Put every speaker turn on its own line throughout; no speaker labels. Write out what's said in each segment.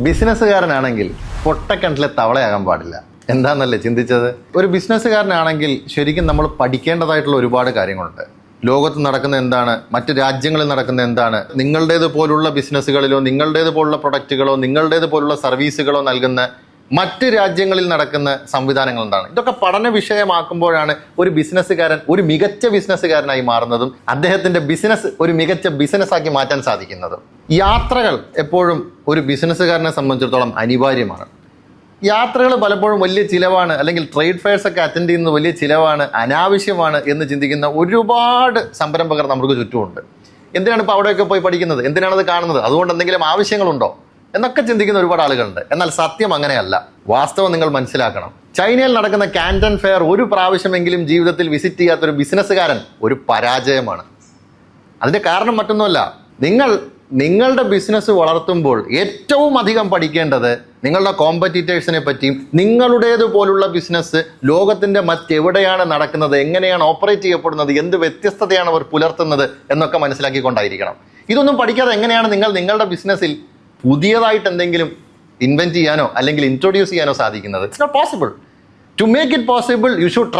ബിസിനസ്സുകാരനാണെങ്കിൽ പൊട്ടക്കിണറ്റിലെ തവളയാകാൻ പാടില്ല. എന്താണെന്നല്ലേ ചിന്തിച്ചത്? ഒരു ബിസിനസ്സുകാരനാണെങ്കിൽ ശരിക്കും നമ്മൾ പഠിക്കേണ്ടതായിട്ടുള്ള ഒരുപാട് കാര്യങ്ങളുണ്ട്. ലോകത്ത് നടക്കുന്ന എന്താണ്, മറ്റ് രാജ്യങ്ങളിൽ നടക്കുന്ന എന്താണ്, നിങ്ങളുടേത് പോലുള്ള ബിസിനസ്സുകളിലോ നിങ്ങളുടേത് പോലുള്ള പ്രൊഡക്റ്റുകളോ നിങ്ങളുടേത് പോലുള്ള സർവീസുകളോ നൽകുന്ന മറ്റ് രാജ്യങ്ങളിൽ നടക്കുന്ന സംവിധാനങ്ങൾ എന്താണ്, ഇതൊക്കെ പഠന വിഷയമാക്കുമ്പോഴാണ് ഒരു ബിസിനസ്സുകാരൻ ഒരു മികച്ച ബിസിനസ്സുകാരനായി മാറുന്നതും അദ്ദേഹത്തിന്റെ ബിസിനസ് ഒരു മികച്ച ബിസിനസ്സാക്കി മാറ്റാൻ സാധിക്കുന്നതും. യാത്രകൾ എപ്പോഴും ഒരു ബിസിനസ്സുകാരനെ സംബന്ധിച്ചിടത്തോളം അനിവാര്യമാണ്. യാത്രകൾ പലപ്പോഴും വലിയ ചിലവാണ്, അല്ലെങ്കിൽ ട്രേഡ് ഫെയർസ് ഒക്കെ അറ്റൻഡ് ചെയ്യുന്നത് വലിയ ചിലവാണ്, അനാവശ്യമാണ് എന്ന് ചിന്തിക്കുന്ന ഒരുപാട് സംരംഭകർ നമുക്ക് ചുറ്റുമുണ്ട്. എന്തിനാണ് ഇപ്പോൾ അവിടെയൊക്കെ പോയി പഠിക്കുന്നത്, എന്തിനാണത് കാണുന്നത്, അതുകൊണ്ട് എന്തെങ്കിലും ആവശ്യങ്ങളുണ്ടോ എന്നൊക്കെ ചിന്തിക്കുന്ന ഒരുപാട് ആളുകളുണ്ട്. എന്നാൽ സത്യം അങ്ങനെയല്ല. വാസ്തവം നിങ്ങൾ മനസ്സിലാക്കണം. ചൈനയിൽ നടക്കുന്ന കാന്റൺ ഫെയർ ഒരു പ്രാവശ്യമെങ്കിലും ജീവിതത്തിൽ വിസിറ്റ് ചെയ്യാത്തൊരു ബിസിനസ്സുകാരൻ ഒരു പരാജയമാണ്. അതിന്റെ കാരണം മറ്റൊന്നുമല്ല, നിങ്ങളുടെ ബിസിനസ് വളർത്തുമ്പോൾ ഏറ്റവും അധികം പഠിക്കേണ്ടത് നിങ്ങളുടെ കോമ്പറ്റീറ്റേഴ്സിനെ പറ്റിയും നിങ്ങളുടേതുപോലുള്ള ബിസിനസ് ലോകത്തിന്റെ മറ്റെവിടെയാണ് നടക്കുന്നത്, എങ്ങനെയാണ് ഓപ്പറേറ്റ് ചെയ്യപ്പെടുന്നത്, എന്ത് വ്യത്യസ്തതയാണ് അവർ പുലർത്തുന്നത് എന്നൊക്കെ മനസ്സിലാക്കിക്കൊണ്ടായിരിക്കണം. ഇതൊന്നും പഠിക്കാതെ എങ്ങനെയാണ് നിങ്ങളുടെ ബിസിനസ്സിൽ പുതിയതായിട്ട് എന്തെങ്കിലും ഇൻവെന്റ് ചെയ്യാനോ അല്ലെങ്കിൽ ഇൻട്രൊഡ്യൂസ് ചെയ്യാനോ സാധിക്കുന്നത്? It's not possible. To make it possible you should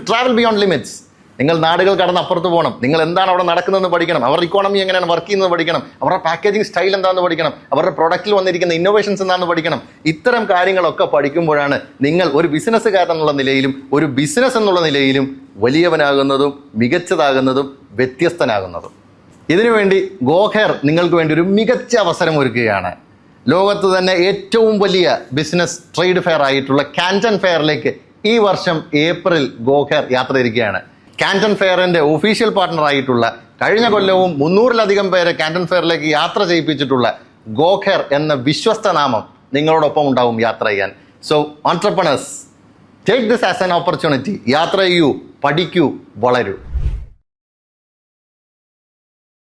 travel beyond limits. നിങ്ങൾ നാടുകൾ കടന്ന് അപ്പുറത്ത് പോകണം. നിങ്ങൾ എന്താണ് അവിടെ നടക്കുന്നതെന്ന് പഠിക്കണം. അവരുടെ ഇക്കോണമി എങ്ങനെയാണ് വർക്ക് ചെയ്യുന്നത് പഠിക്കണം. അവരുടെ പാക്കേജിങ് സ്റ്റൈൽ എന്താണെന്ന് പഠിക്കണം. അവരുടെ പ്രൊഡക്റ്റിൽ വന്നിരിക്കുന്ന ഇന്നോവേഷൻസ് എന്താണെന്ന് പഠിക്കണം. ഇത്തരം കാര്യങ്ങളൊക്കെ പഠിക്കുമ്പോഴാണ് നിങ്ങൾ ഒരു ബിസിനസ്സുകാരൻ എന്നുള്ള നിലയിലും ഒരു ബിസിനസ് എന്നുള്ള നിലയിലും വലിയവനാകുന്നതും മികച്ചതാകുന്നതും വ്യത്യസ്തനാകുന്നതും. ഇതിനുവേണ്ടി ഗോഹെയർ നിങ്ങൾക്ക് വേണ്ടി ഒരു മികച്ച അവസരം ഒരുക്കുകയാണ്. ലോകത്ത് തന്നെ ഏറ്റവും വലിയ ബിസിനസ് ട്രേഡ് ഫെയർ ആയിട്ടുള്ള കാന്റൺ ഫെയറിലേക്ക് ഈ വർഷം ഏപ്രിൽ ഗോഹെയർ യാത്ര തിരിക്കുകയാണ്. കാന്റൺ ഫെയറിന്റെ ഒഫീഷ്യൽ പാർട്ണർ ആയിട്ടുള്ള, കഴിഞ്ഞ കൊല്ലവും 300-ലധികം പേരെ കാന്റൺ ഫെയറിലേക്ക് യാത്ര ചെയ്യിപ്പിച്ചിട്ടുള്ള ഗോഹെയർ എന്ന വിശ്വസ്ത നാമം നിങ്ങളോടൊപ്പം ഉണ്ടാവും യാത്ര ചെയ്യാൻ. So entrepreneurs, take this as an opportunity. യാത്ര ചെയ്യൂ, പഠിക്കൂ, വളരൂ.